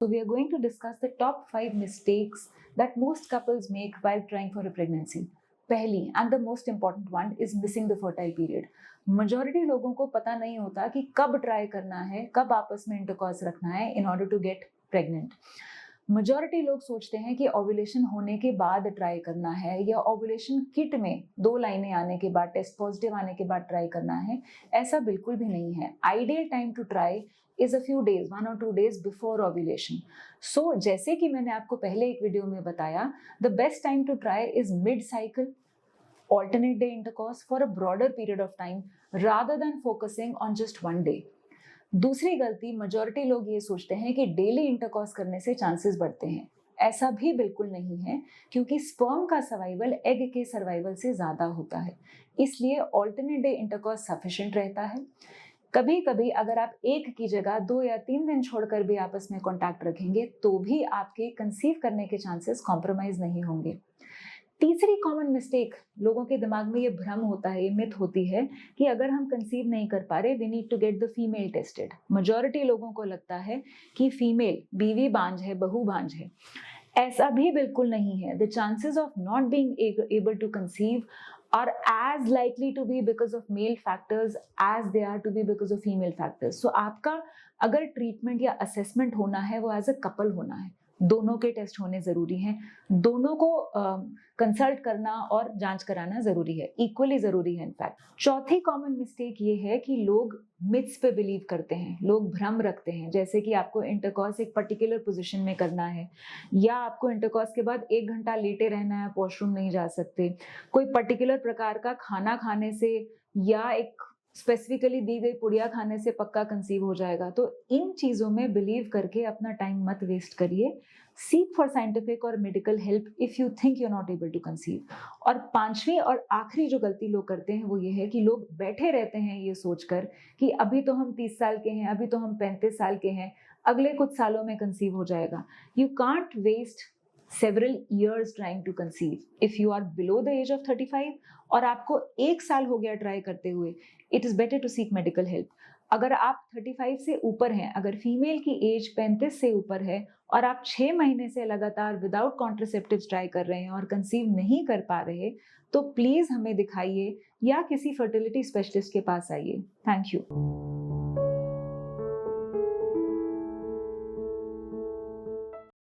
So we are going to discuss the top 5 mistakes that most couples make while trying for a pregnancy. पहली and the most important one is missing the fertile period. Majority लोगों को पता नहीं होता कि कब try करना है, कब आपस में इंटरकॉर्स रखना है in order to get pregnant. Majority लोग सोचते हैं कि ओव्यूलेशन होने के बाद ट्राई करना है या ओव्यूलेशन किट में 2 लाइनें आने के बाद, टेस्ट पॉजिटिव आने के बाद ट्राई करना है. ऐसा बिल्कुल भी नहीं है. Ideal time to try is a few days, 1 or 2 days before ovulation. So, जैसे कि मैंने आपको पहले एक वीडियो में बताया, the best time to try is mid-cycle, alternate day intercourse for a broader period of time rather than focusing on just one day. दूसरी गलती, मेजॉरिटी लोग ये सोचते हैं कि डेली इंटरकॉर्स करने से चांसेस बढ़ते हैं. ऐसा भी बिल्कुल नहीं है, क्योंकि स्पर्म का सर्वाइवल एग के सर्वाइवल से ज़्यादा होता है. इसलिए ऑल्टरनेट डे इंटरकॉर्स सफिशिएंट रहता है. कभी कभी अगर आप एक की जगह 2 या 3 दिन छोड़कर भी आपस में कांटेक्ट रखेंगे तो भी आपके कंसीव करने के चांसेस कॉम्प्रोमाइज नहीं होंगे. तीसरी कॉमन मिस्टेक, लोगों के दिमाग में ये भ्रम होता है, ये मिथ होती है कि अगर हम कंसीव नहीं कर पा रहे, we need to get the female tested. Majority लोगों को लगता है कि फीमेल बीवी बांझ है, बहू बांझ है. ऐसा भी बिल्कुल नहीं है. The chances of not being able to conceive are as likely to be because of male factors as they are to be because of female factors. So आपका अगर ट्रीटमेंट या असेसमेंट होना है वो एज अ कपल होना है. दोनों के टेस्ट होने जरूरी हैं, दोनों को कंसल्ट करना और जांच कराना जरूरी है, इक्वली जरूरी है इनफैक्ट. चौथी कॉमन मिस्टेक ये है कि लोग मिथ्स पे बिलीव करते हैं, लोग भ्रम रखते हैं, जैसे कि आपको इंटरकॉर्स एक पर्टिकुलर पोजीशन में करना है, या आपको इंटरकॉर्स के बाद 1 घंटा लेटे रहना है, वॉशरूम नहीं जा सकते, कोई पर्टिकुलर प्रकार का खाना खाने से या एक स्पेसिफिकली दी गई पुड़िया खाने से पक्का कंसीव हो जाएगा. तो इन चीजों में बिलीव करके अपना टाइम मत वेस्ट करिए. सीक फॉर साइंटिफिक और medical help if you think you are not able to conceive. और पांचवी और आखिरी जो गलती लोग करते हैं वो ये है कि लोग बैठे रहते हैं ये सोचकर कि अभी तो हम 30 साल के हैं, अभी तो हम 35 साल के हैं, अगले कुछ सालों में कंसीव हो जाएगा. You can't waste several years trying to conceive. If you are below the age of 35 और आपको 1 साल हो गया ट्राई करते हुए, it is better to seek medical help. अगर आप 35 से ऊपर हैं, अगर फीमेल की एज 35 से ऊपर है और आप 6 महीने से लगातार विदाउट कॉन्ट्रासेप्टिव्स ट्राई कर रहे हैं और कंसीव नहीं कर पा रहे, तो प्लीज हमें दिखाइए या किसी फर्टिलिटी स्पेशलिस्ट के पास आइए. Thank you.